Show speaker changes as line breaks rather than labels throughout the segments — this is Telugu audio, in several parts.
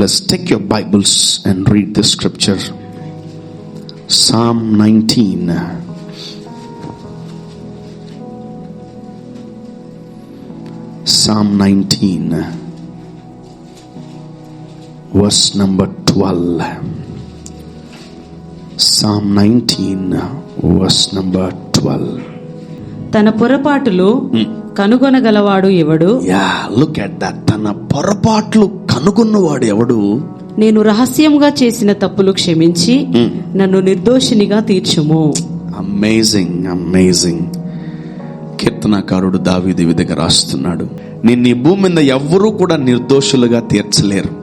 Let's take your Bibles and read the scripture. Psalm 19. Psalm 19, verse number 12. Psalm 19, verse number 12.
తన పొరపాటులు కనుగొనగలవాడు ఎవడు?
Look at that. తన పొరపాట్లు కనుగొన్నవాడు ఎవడు?
నేను రహస్యంగా చేసిన తప్పులు క్షమించి నన్ను నిర్దోషినిగా తీర్చుము.
అమేజింగ్. కీర్తనకారుడు దావీదు ఈ విధంగా రాస్తున్నాడు, నిన్ను ఈ భూమి మీద ఎవ్వరూ కూడా నిర్దోషులుగా తీర్చలేరు.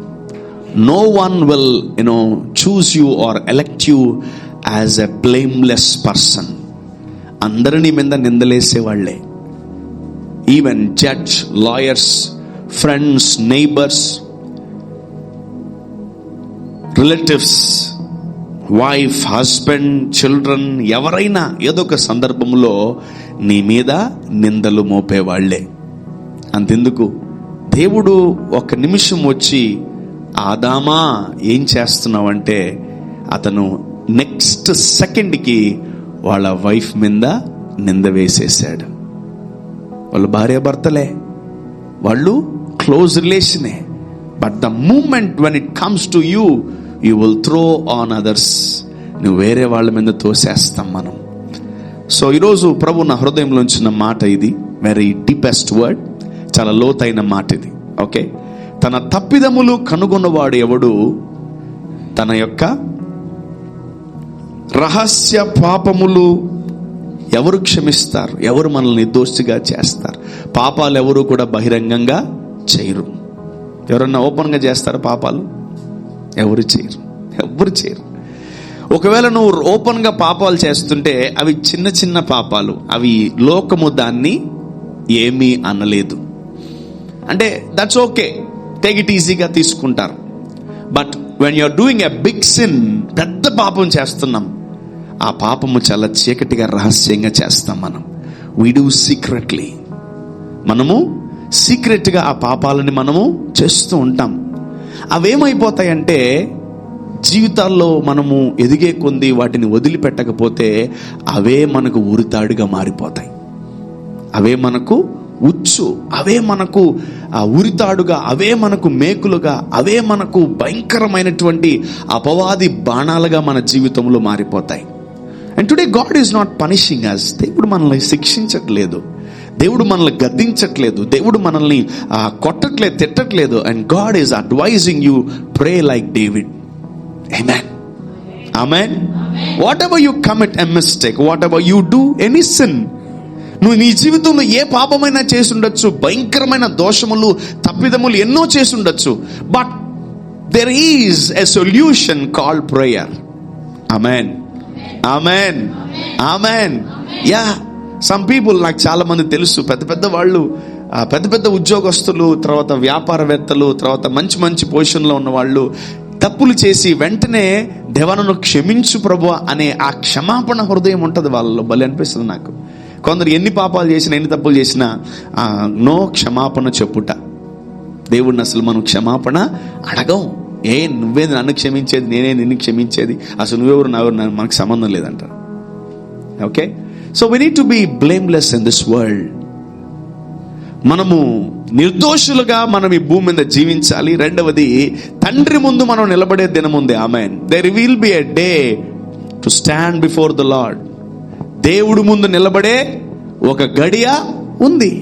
No one will choose you or elect you as a blameless person. అందరినీ మీద నిందలేసేవాళ్లే. Even judge, lawyers, friends, neighbours, relatives, wife, husband, children, ఎవరైనా ఏదో ఒక సందర్భంలో నీ మీద నిందలు మోపేవాళ్లే. అంతెందుకు, దేవుడు ఒక నిమిషం వచ్చి ఆదామా ఏం చేస్తున్నావంటే అతను నెక్స్ట్ సెకండ్కి వాళ్ళ వైఫ్ మీద నింద వేసేసాడు. వాళ్ళు భార్యాభర్తలే, వాళ్ళు క్లోజ్ రిలేషనే. But the moment when it comes to you, you will throw on others. నువ్వు వేరే వాళ్ళ మీద తోసేస్తాం మనం. సో ఈరోజు ప్రభు నా హృదయంలో ఉంచిన మాట ఇది, వెరీ డీపెస్ట్ వర్డ్, చాలా లోతైన మాట ఇది. ఓకే, తన తప్పిదములు కనుగొన్నవాడు ఎవడు? తన యొక్క రహస్య పాపములు ఎవరు క్షమిస్తారు? ఎవరు మనల్ని నిర్దోషిగా చేస్తారు? పాపాలు ఎవరు కూడా బహిరంగంగా చేయరు. ఎవరన్నా ఓపెన్గా చేస్తారా పాపాలు? ఎవరు చేయరు. ఒకవేళ నువ్వు ఓపెన్గా పాపాలు చేస్తుంటే అవి చిన్న చిన్న పాపాలు, అవి లోకము దాన్ని ఏమీ అనలేదు. అంటే దట్స్ ఓకే, టేక్ ఇట్ ఈజీగా తీసుకుంటారు. But when you're doing a big sin, పెద్ద పాపం చేస్తున్నాం, ఆ పాపము చాలా చీకటిగా రహస్యంగా చేస్తాం మనం. We do secretly. మనము సీక్రెట్గా ఆ పాపాలని మనము చేస్తూ ఉంటాం. అవేమైపోతాయంటే జీవితాల్లో మనము ఎదిగే కొంది వాటిని వదిలిపెట్టకపోతే అవే మనకు ఉరితాడుగా మారిపోతాయి. అవే మనకు ఉచ్చు, అవే మనకు ఉరితాడుగా, అవే మనకు మేకులుగా, అవే మనకు భయంకరమైనటువంటి అపవాది బాణాలుగా మన జీవితంలో మారిపోతాయి. And today God is not punishing us. దేవుడు మనల్ని శిక్షించట్లేదు, దేవుడు మనల్ని గద్దించట్లేదు, దేవుడు మనల్ని కొట్టట్లేదు, తిట్టట్లేదు. And God is advising you, pray like David. Amen. Whatever you commit a mistake, whatever you do any sin, నువ్వు నీ జీవితంలో ఏ పాపమైనా చేసి ఉండొచ్చు, భయంకరమైన దోషములు, తప్పిదములు ఎన్నో చేసి ఉండొచ్చు. But there is a solution called prayer. Amen. Yeah, some people, నాకు చాలా మంది తెలుసు, పెద్ద వాళ్ళు, పెద్ద ఉద్యోగస్తులు, తర్వాత వ్యాపారవేత్తలు, తర్వాత మంచి పొజిషన్లో ఉన్న వాళ్ళు తప్పులు చేసి వెంటనే దేవనను క్షమించు ప్రభు అనే ఆ క్షమాపణ హృదయం ఉంటుంది వాళ్ళలో. భలే అనిపిస్తుంది నాకు. కొందరు ఎన్ని పాపాలు చేసినా, ఎన్ని తప్పులు చేసినా నో క్షమాపణ చెప్పుట. దేవుడిని అసలు మనం క్షమాపణ అడగం. నువ్వే నన్ను క్షమించేది, నేనే నిన్ను క్షమించేది, అసలు నువ్వెవరు మనకు సంబంధం లేదంటారు. Okay, so we need to be blameless in this world. మనము నిర్దోషులుగా మనం ఈ భూమి మీద జీవించాలి. రెండవది, తండ్రి ముందు మనం నిలబడే దినం ఉంది. Amen. There will be a day to stand before the Lord. దేవుడు ముందు నిలబడే ఒక గడియ ఉంది,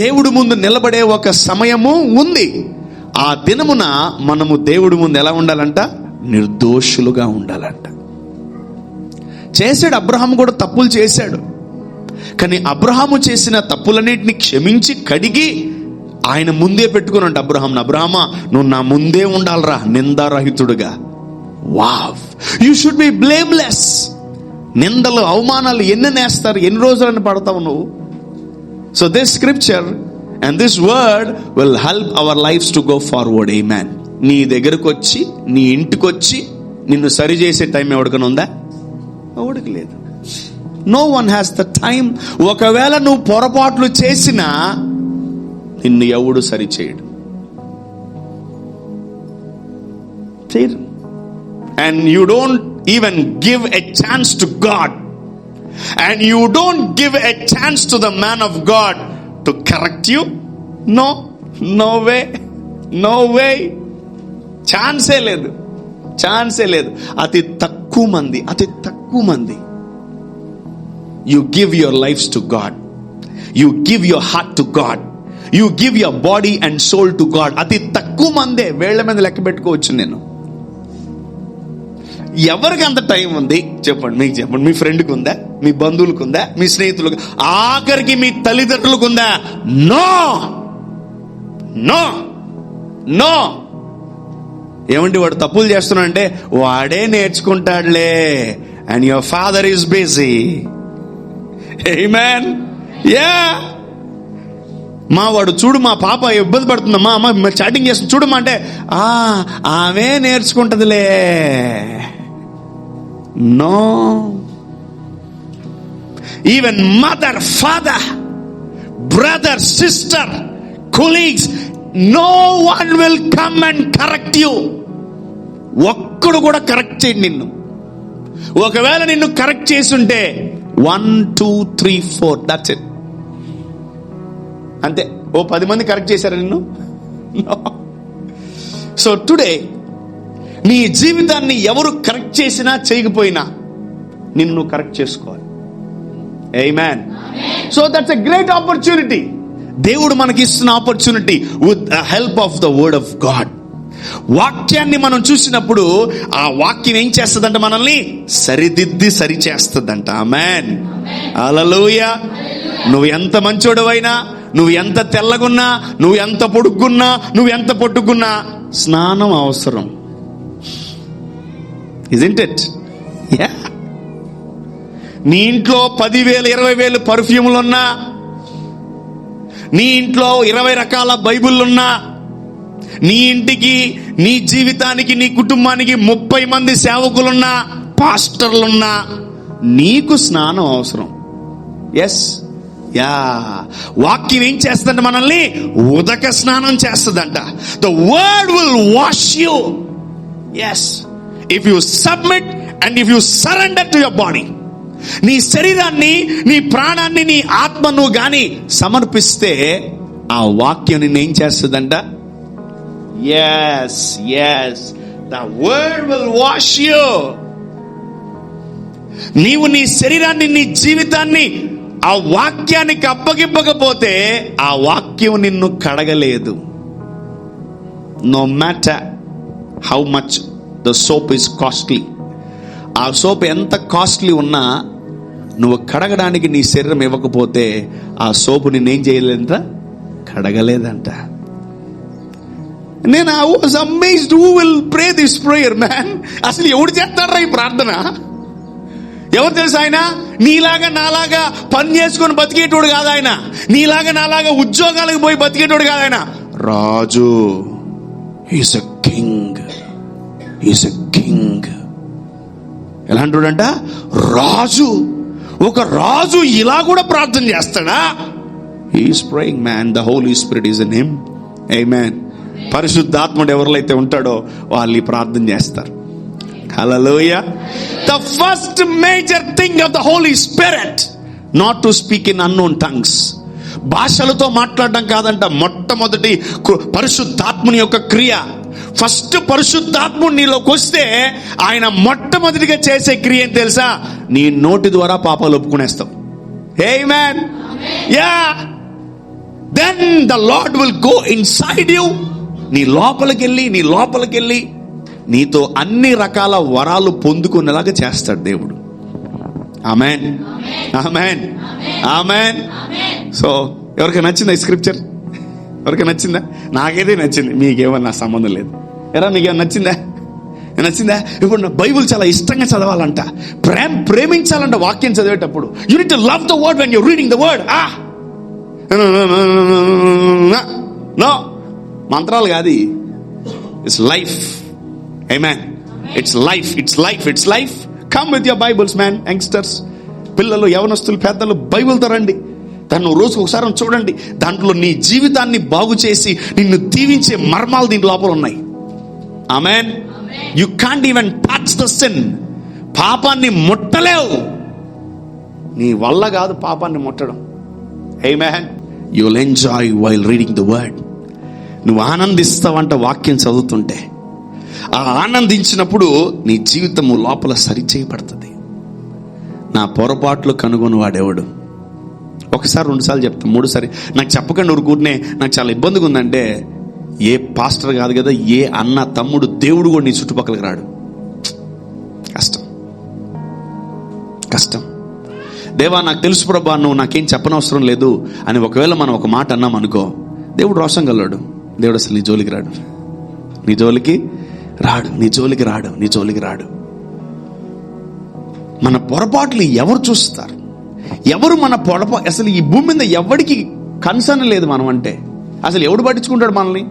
దేవుడు ముందు నిలబడే ఒక సమయము ఉంది. ఆ దినమున మనము దేవుడి ముందు ఎలా ఉండాలంట? నిర్దోషులుగా ఉండాలంట. చేశాడు, అబ్రహాము కూడా తప్పులు చేశాడు. కానీ అబ్రహాము చేసిన తప్పులన్నిటిని క్షమించి కడిగి ఆయన ముందే పెట్టుకున్నాడు అబ్రహాంను. అబ్రహామా, నువ్వు నా ముందే ఉండాలరా నిందారహితుడుగా. Wow, you should be blameless. నిందలు, అవమానాలు ఎన్ని నేస్తారు, ఎన్ని రోజులని పడతావు నువ్వు? So this scripture and this word will help our lives to go forward. Amen. నీ దగ్గరకు వచ్చి, నీ ఇంటికి వచ్చి నిన్ను సరి చేసే టైం ఎవడికైనా ఉందా? ఎవడికి లేదు. No one has the time. ఒకవేళ నువ్వు పొరపాట్లు చేసినా నిన్ను ఎవడు సరి చేయడు. చేయరు. And you don't even give a chance to God. And you don't give a chance to the man of God to correct you. No way. ఛాన్సే లేదు. అతి తక్కువ మంది. You give your lives to God. You give your heart to God. You give your body and soul to God. అతి తక్కువ మందే. వేళ్ల మీద లెక్క పెట్టుకోవచ్చు నేను. ఎవరికి అంత టైం ఉంది చెప్పండి? మీకు చెప్పండి. మీ ఫ్రెండ్కి ఉందా? మీ బంధువులకు ఉందా? మీ స్నేహితులకు, ఆఖరికి మీ తల్లిదండ్రులకు ఉందా? నో. ఏమండి వాడు తప్పులు చేస్తున్నాడంటే వాడే నేర్చుకుంటాడులే. And your father is busy. Amen. మా వాడు చూడు, మా పాప ఇబ్బంది పడుతుందమ్మా, అమ్మ చాటింగ్ చేస్తుంది చూడమ్మా అంటే ఆమె నేర్చుకుంటదిలే. No. Even mother, father, brother, sister, colleagues, no one will come and correct you. ఒక్కడు కూడా కరెక్ట్ చేయండి నిన్ను. ఒకవేళ నిన్ను కరెక్ట్ చేసుంటే 1 2 3 4 దట్స్ ఇట్, అంతే. 10 మంది కరెక్ట్ చేశారా నిన్ను? సో టుడే నీ జీవితాన్ని ఎవరు కరెక్ట్ చేసినా చేయకపోయినా నిన్ను కరెక్ట్ చేసుకోవాలి. Amen. So that's a great opportunity. దేవుడు మనకి ఇస్తున్న opportunity with the help of the word of God. వాక్యాన్ని మనం చూసినప్పుడు ఆ వాక్యం ఏం చేస్తుందంట? మనల్ని సరిదిద్ది సరి చేస్తుందంట. ఆమేన్. హల్లెలూయా. నువ్వు ఎంత మంచోడువైనా, నువ్వు ఎంత తెల్లగున్నా, నువ్వు ఎంత పొడుగున్నా, నువ్వు ఎంత పొట్టుకున్నా స్నానం అవసరం. Isn't it? నీ ఇంట్లో 10,000 20,000 పర్ఫ్యూములున్నా, నీ ఇంట్లో 20 రకాల బైబిళ్ళున్నా, నీ ఇంటికి, నీ జీవితానికి, నీ కుటుంబానికి 30 మంది సేవకులున్నా, పాస్టర్లున్నా, నీకు స్నానం అవసరం. ఎస్. వాక్యం ఏం చేస్తుందంట? మనల్ని ఉదక స్నానం చేస్తుందంట. The word will wash you. Yes, if you submit and if you surrender to your body. నీ శరీరాన్ని, నీ ప్రాణాన్ని, నీ ఆత్మను గాని సమర్పిస్తే ఆ వాక్యం నిన్ను ఏం చేస్తుందంట? Yes, the word will wash you. నీవు నీ శరీరాన్ని, నీ జీవితాన్ని ఆ వాక్యానికి అప్పగింపకపోతే ఆ వాక్యం నిన్ను కడగలేదు. No matter how much the soap is costly. ఆ సోప్ ఎంత కాస్ట్లీ ఉన్నా నువ్వు కడగడానికి నీ శరీరం ఇవ్వకపోతే ఆ సోపు నిన్నేం చేయలేదంట? కడగలేదంట. నేను I was amazed who will pray this prayer, man. అసలు ఎవడు చేస్తాడ్రా ఈ ప్రార్థన? ఎవరు తెలుసు? ఆయన నీలాగా నాలాగా పని చేసుకొని బతికేటోడు కాదు. ఆయన నీలాగా నాలాగా ఉద్యోగాలకు పోయి బతికేటోడు కాదు. ఆయన రాజు. Is a king. ఎలాంటోడంట? రాజు. ఒక రాజు ఇలా కూడా ప్రార్థన చేస్తాడా? He is praying, man. The holy spirit is in him. Amen. పరిశుద్ధాత్ముడు ఎవరిలో అయితే ఉంటాడో వాళ్ళు ఈ ప్రార్థన చేస్తారు. హల్లెలూయా. The first major thing of the Holy Spirit, not to speak in unknown tongues. భాషలతో మాట్లాడడం కాదంట. మొట్టమొదటి పరిశుద్ధాత్ముని యొక్క క్రియ. ఫస్ట్ పరిశుద్ధాత్ముడు నీలోకి వస్తే ఆయన మొట్టమొదటిగా చేసే క్రియ ఏం తెలుసా? నీ నోటి ద్వారా పాపాలు ఒప్పుకునేస్తావు. ఆమేన్. Then the Lord will go inside you. నీ లోపలికెళ్ళి నీతో అన్ని రకాల వరాలు పొందుకునేలాగా చేస్తాడు దేవుడు. ఆమేన్. సో ఎవరికైనా నచ్చిందా ఈ స్క్రిప్చర్? ఎవరికైనా నచ్చిందా? నాకైతే నచ్చింది. మీకేమన్నా సంబంధం లేదు. మీకేమన్నా నచ్చిందా? ఇప్పుడు బైబుల్ చాలా ఇష్టంగా చదవాలంట, ప్రేమించాలంట వాక్యం చదివేటప్పుడు. You need to love the word when you reading the word. No, మంత్రాలు కాదు. It's life. Amen. It's life. Come with your Bibles, man. Youngsters, పిల్లలు, యవనస్తులు, పెద్దలు, బైబిల్తో రండి. దాన్ని రోజుకు ఒకసారి చూడండి. దాంట్లో నీ జీవితాన్ని బాగు చేసి నిన్ను దీవించే మర్మాలు దీని లోపల ఉన్నాయి. Amen. You can't even touch the sin. పాపాన్ని ముట్టలేవు. నీ వల్ల కాదు పాపాన్ని ముట్టడం. Amen. You will enjoy while reading the word. నువ్వు ఆనందిస్తావంట వాక్యం చదువుతుంటే. ఆ ఆనందించినప్పుడు నీ జీవితము లోపల సరిచేయబడుతుంది. నా పొరపాట్లు కనుగొని వాడెవడు? ఒకసారి, రెండుసార్లు చెప్తాను, మూడుసారి నాకు చెప్పకండి ఊరుకూరినే నాకు చాలా ఇబ్బందిగా ఉందంటే, ఏ పాస్టర్ కాదు కదా, ఏ అన్న తమ్ముడు దేవుడు కూడా నీ చుట్టుపక్కలకి రాడు. కష్టం. దేవా నాకు తెలుసు ప్రభా, నువ్వు నాకేం చెప్పనవసరం లేదు అని ఒకవేళ మనం ఒక మాట అన్నాం అనుకో, దేవుడు రోషం గలడు. దేవుడు అసలు నీ జోలికి రాడు. నీ జోలికి రాడు. మన పొరపాట్లు ఎవరు చూస్తారు? ఎవరు మన అసలు ఈ భూమి మీద ఎవరికి కన్సర్న్ లేదు మనం అంటే. అసలు ఎవడు పట్టించుకుంటాడు మనల్ని?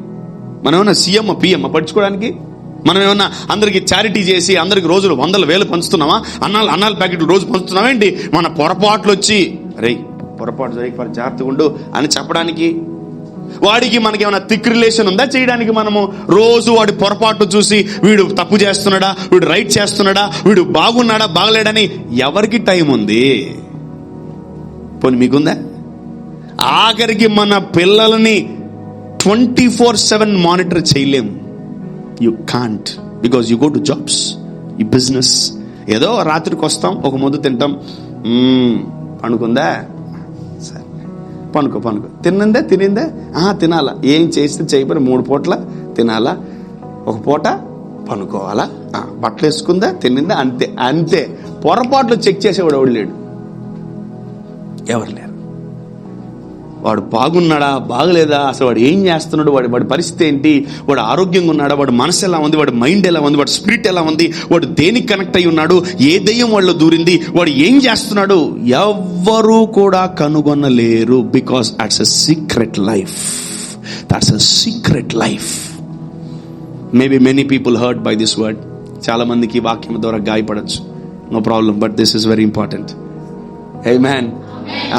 మనం ఏమన్నా సీఎం పిఎం పట్టించుకోవడానికి? మనం ఏమన్నా అందరికి చారిటీ చేసి అందరికి రోజులు 100,000 పంచుతున్నామా? అన్నాల ప్యాకెట్లు రోజు పంచుతున్నామా ఏంటి? మన పొరపాట్లు వచ్చి రే పొరపాటు జరిగి జాగ్రత్తగా ఉండు అని చెప్పడానికి? వాడికి మనకి ఏమైనా థిక్ రిలేషన్ ఉందా చేయడానికి? మనము రోజు వాడి పొరపాటు చూసి వీడు తప్పు చేస్తున్నాడా, వీడు రైట్ చేస్తున్నాడా, వీడు బాగున్నాడా బాగలేడని ఎవరికి టైం ఉంది? పోనీ మీకుందా? ఆఖరికి మన పిల్లలని 24/7 మానిటర్ చేయలేం. You can't, because you go to jobs, ఈ బిజినెస్. ఏదో రాత్రికి వస్తాం, ఒక ముద్దు తింటాం, పండుకుందా సరే పనుకో తినిందా తినాలా, ఏం చేస్తే చేయబడి 3 పూట్ల తినాలా, ఒక పూట పనుకోవాలా, బట్టలు వేసుకుందా తినిందా, అంతే. పొరపాట్లు చెక్ చేసేవాడు ఎవడు లేడు, ఎవరు లేరు. వాడు బాగున్నాడా బాగలేదా, అసలు వాడు ఏం చేస్తున్నాడు, వాడి పరిస్థితి ఏంటి, వాడు ఆరోగ్యంగా ఉన్నాడా, వాడు మనసు ఎలా ఉంది, వాడి మైండ్ ఎలా ఉంది, వాడి స్పిరిట్ ఎలా ఉంది, వాడు దేనికి కనెక్ట్ అయి ఉన్నాడు, ఏ దయ్యం వాళ్ళు దూరింది, వాడు ఏం చేస్తున్నాడు, ఎవ్వరూ కూడా కనుగొనలేరు. Because that's a secret life. Maybe many people hurt by this word. చాలా మందికి ఈ వాక్యం ద్వారా గాయపడచ్చు, no problem, but this is very important. Amen.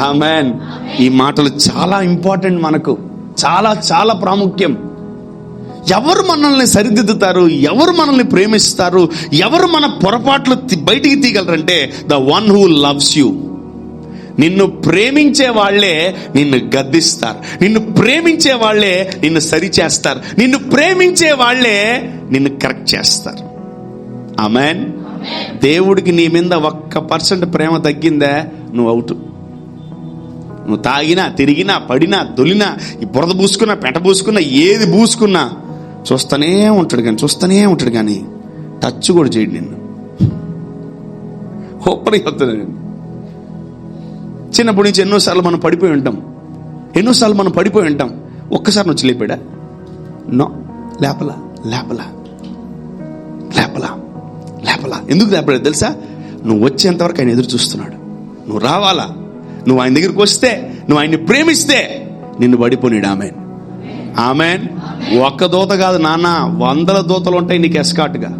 Amen. ఈ మాటలు చాలా ఇంపార్టెంట్, మనకు చాలా చాలా ప్రాముఖ్యం. ఎవరు మనల్ని సరిదిద్దుతారు, ఎవరు మనల్ని ప్రేమిస్తారు, ఎవరు మన పొరపాట్లు బయటికి తీయగలరంటే the one who loves you. నిన్ను ప్రేమించే వాళ్లే నిన్ను గద్దిస్తారు, నిన్ను ప్రేమించే వాళ్లే నిన్ను సరిచేస్తారు, నిన్ను ప్రేమించే వాళ్లే నిన్ను కరెక్ట్ చేస్తారు. ఆమేన్. దేవుడికి నీ మీద 1% ప్రేమ తగ్గిందా, నువ్వు అవుట్. నువ్వు తాగినా, తిరిగినా, పడినా, దొలినా, ఈ బురద పూసుకున్నా, పెంట పూసుకున్నా, ఏది పూసుకున్నా చూస్తూనే ఉంటాడు కానీ టచ్ కూడా చేయడు నిన్ను. ఓపెన్ అవుతుంది. చిన్నప్పటి నుంచి ఎన్నోసార్లు మనం పడిపోయి ఉంటాం. ఒక్కసారి వచ్చి లేపాడా? నో, లేపలా. ఎందుకు లేపలేదు తెలుసా? నువ్వు వచ్చేంతవరకు ఆయన ఎదురు చూస్తున్నాడు. నువ్వు రావాలా, నువ్వు ఆయన దగ్గరికి వస్తే, నువ్వు ఆయన్ని ప్రేమిస్తే నిన్ను పడిపోయాడు. ఆమేన్. ఆమేన్. ఒక్క దూత కాదు నాన్న, 100 దూతలు ఉంటాయి నీకు ఎస్కాట్గా.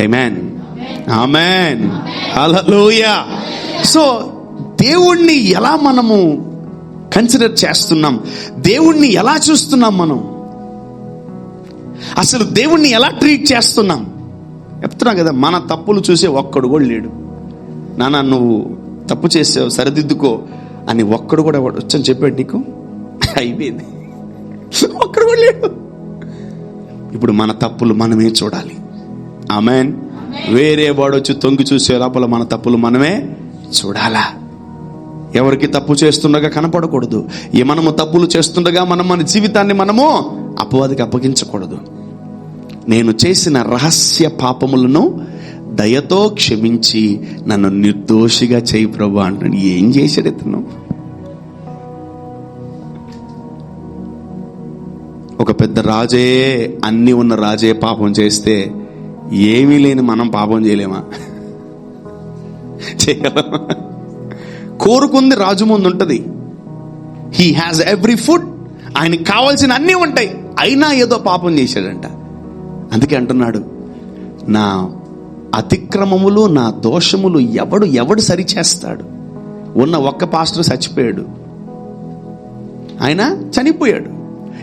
ఆమేన్. ఆమేన్. హల్లెలూయా. సో దేవుణ్ణి ఎలా మనము కన్సిడర్ చేస్తున్నాం, దేవుణ్ణి ఎలా చూస్తున్నాం, మనం అసలు దేవుణ్ణి ఎలా ట్రీట్ చేస్తున్నాం చెప్తున్నా కదా. మన తప్పులు చూసే ఒక్కడు కూడా లేడు. నాన్న నువ్వు తప్పు చేసావు, సరిదిద్దుకో అని ఒక్కడు కూడా వచ్చని చెప్పాడు నీకు? అయిపోయింది, ఒక్కడు కూడా లేడు. ఇప్పుడు మన తప్పులు మనమే చూడాలి. ఆమేన్. వేరే వాడు వచ్చి తొంగి చూసే లోపల మన తప్పులు మనమే చూడాలా. ఎవరికి తప్పు చేస్తుండగా కనపడకూడదు. మనము తప్పులు చేస్తుండగా మన జీవితాన్ని మనము అపవాదికి అప్పగించకూడదు. నేను చేసిన రహస్య పాపములను దయతో క్షమించి నన్ను నిర్దోషిగా చేయి ప్రభు అంటాడు. ఏం చేశాడు ఇతను? ఒక పెద్ద రాజే, అన్ని ఉన్న రాజే పాపం చేస్తే ఏమీ లేని మనం పాపం చేయలేమా? చేయగలమా? కోరుకుంది రాజు ముందు ఉంటది. హీ హ్యాస్ ఎవ్రీ ఫుడ్, ఆయనకి కావాల్సిన అన్నీ ఉంటాయి, అయినా ఏదో పాపం చేశాడంట. అందుకే అంటున్నాడు, నా అతిక్రమములు, నా దోషములు ఎవడు సరిచేస్తాడు? ఉన్న ఒక్క పాస్టర్ చచ్చిపోయాడు, ఆయన చనిపోయాడు.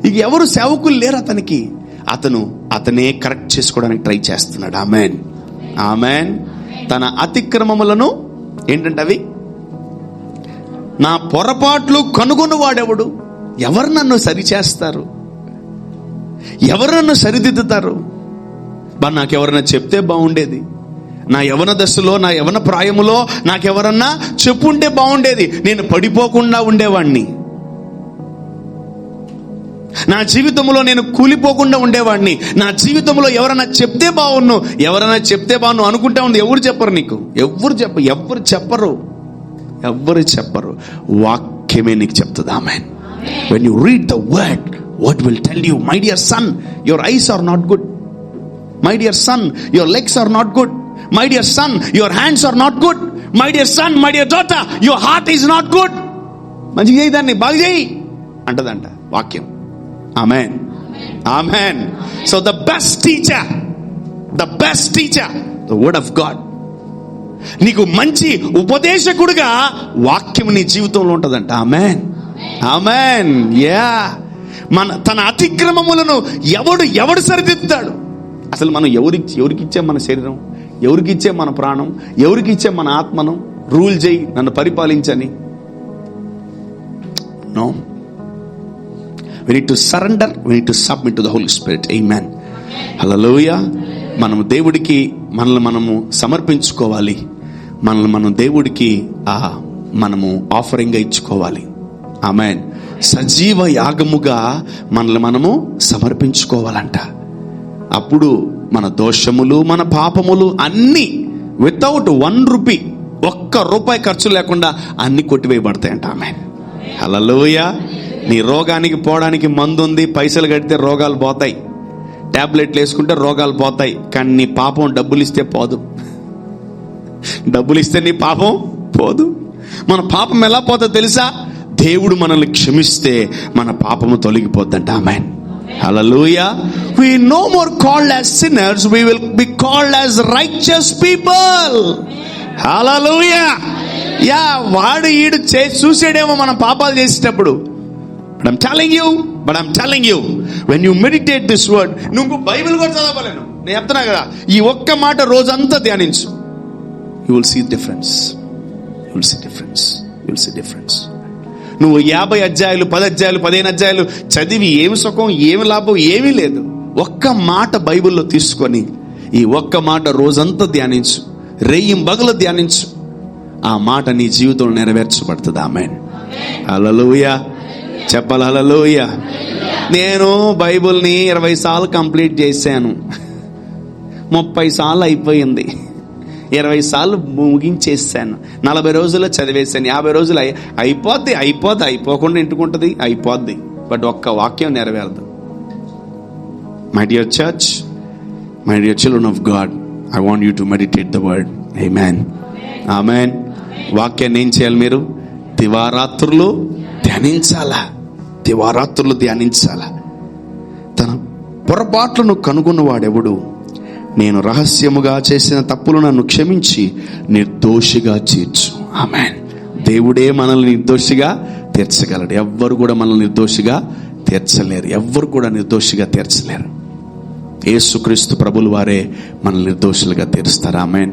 ఇక ఎవరు సేవకులు లేరు అతనికి. అతనే కరెక్ట్ చేసుకోవడానికి ట్రై చేస్తున్నాడు. Amen, amen. తన అతిక్రమములను ఏంటంటే అవి నా పొరపాట్లు కనుగొని వాడెవడు? ఎవరు నన్ను సరిచేస్తారు? ఎవరు నన్ను సరిదిద్దుతారు? నాకెవరన్నా చెప్తే బాగుండేది. నా యవన దశలో, నా యవన ప్రాయములో నాకెవరన్నా చెప్పుంటే బాగుండేది. నేను పడిపోకుండా ఉండేవాణ్ణి. నా జీవితంలో నేను కూలిపోకుండా ఉండేవాడిని. నా జీవితంలో ఎవరైనా చెప్తే బాగున్ను, ఎవరైనా చెప్తే బాగున్ను అనుకుంటా ఉంది. ఎవరు చెప్పరు నీకు, ఎవరు చెప్పరు. వాక్యమే నీకు చెప్తుంది. ఆమేన్. When you read the word will tell you, my dear son, your eyes are not good. My dear son, your legs are not good. My dear son, your hands are not good. My dear son, my dear daughter, your heart is not good. మంచిగా చేయి, దాన్ని బాగా చేయి అంటదంట వాక్యం. Amen. Amen. So the best teacher, the word of God. నీకు మంచి ఉపదేశకుడుగా వాక్యం నీ జీవితంలో ఉంటదంట. Amen, amen. యా. తన అతిక్రమములను ఎవడు సరిదిద్దుతాడు? అసలు మనం ఎవరికి ఇచ్చే మన శరీరం, ఎవరికి ఇచ్చే మన ప్రాణం, ఎవరికి ఇచ్చే మన ఆత్మను? రూల్ చేయి, నన్ను పరిపాలించని. No. We need to surrender, we need to submit to the Holy Spirit. Amen. Hallelujah. మనము దేవుడికి మనము సమర్పించుకోవాలి. మనం దేవుడికి మనము ఆఫరింగ్గా ఇచ్చుకోవాలి. ఆమేన్. సజీవ యాగముగా మనము సమర్పించుకోవాలంట. అప్పుడు మన దోషములు, మన పాపములు అన్నీ వితౌట్ ₹1, ₹1 ఖర్చు లేకుండా అన్ని కొట్టివేయబడతాయంట. ఆమేన్. హల్లెలూయా. నీ రోగానికి పోవడానికి మందు ఉంది, పైసలు కడితే రోగాలు పోతాయి. టాబ్లెట్లు వేసుకుంటే రోగాలు పోతాయి. కానీ నీ పాపం డబ్బులు ఇస్తే పోదు. డబ్బులు ఇస్తే నీ పాపం పోదు. మన పాపం ఎలా పోతుందో తెలుసా? దేవుడు మనల్ని క్షమిస్తే మన పాపము తొలగిపోద్దంట. ఆమేన్. హల్లెలూయా. We no more called as sinners, we will be called as righteous people. Hallelujah. Yeah. వాడు ఈడు చూసాడేమో మనం పాపాలు చేసేటప్పుడు. But I'm telling you, when you meditate this word, నువ్వు బైబిల్ కూడా చదవలేను, నేను చెప్తున్నా కదా, ఈ ఒక్క మాట రోజంతా ధ్యానించు. You will see difference. నువ్వు 50 అధ్యాయాలు, 10 అధ్యాయాలు, 15 అధ్యాయాలు చదివి ఏమి సుఖం, ఏమి లాభం, ఏమీ లేదు. ఒక్క మాట బైబిల్లో తీసుకొని ఈ ఒక్క మాట రోజంతా ధ్యానించు, రేయింబగలు ధ్యానించు. ఆ మాట నీ జీవితంలో నెరవేర్చబడుతుంది. ఆమేన్. హల్లెలూయా. చెప్పాలి హల్లెలూయా. నేను బైబిల్ని 20 సార్లు కంప్లీట్ చేశాను. 30 సార్లు అయిపోయింది. 20 సార్లు ముగించేసాను. 40 రోజుల్లో చదివేశాను. 50 రోజులు అయిపోకుండా ఇంటుకుంటుంది, అయిపోద్ది. బట్ ఒక్క వాక్యం నెరవేరదు. My dear church, my dear children of God, I want you to meditate the word. Amen, amen. వాక్యాన్ని ఏం చేయాలి? మీరు దివారాత్రులు ధ్యానించాలా. తన పొరపాట్లను కనుగొన్నవాడెవడు? నేను రహస్యముగా చేసిన తప్పులు నన్ను క్షమించి నిర్దోషిగా తీర్చు. ఆమేన్. దేవుడే మనల్ని నిర్దోషిగా తీర్చగలడు. ఎవ్వరు కూడా మనల్ని నిర్దోషిగా తీర్చలేరు. యేసుక్రీస్తు ప్రభులు వారే మనల్ని నిర్దోషులుగా తీరుస్తారు. ఆమేన్.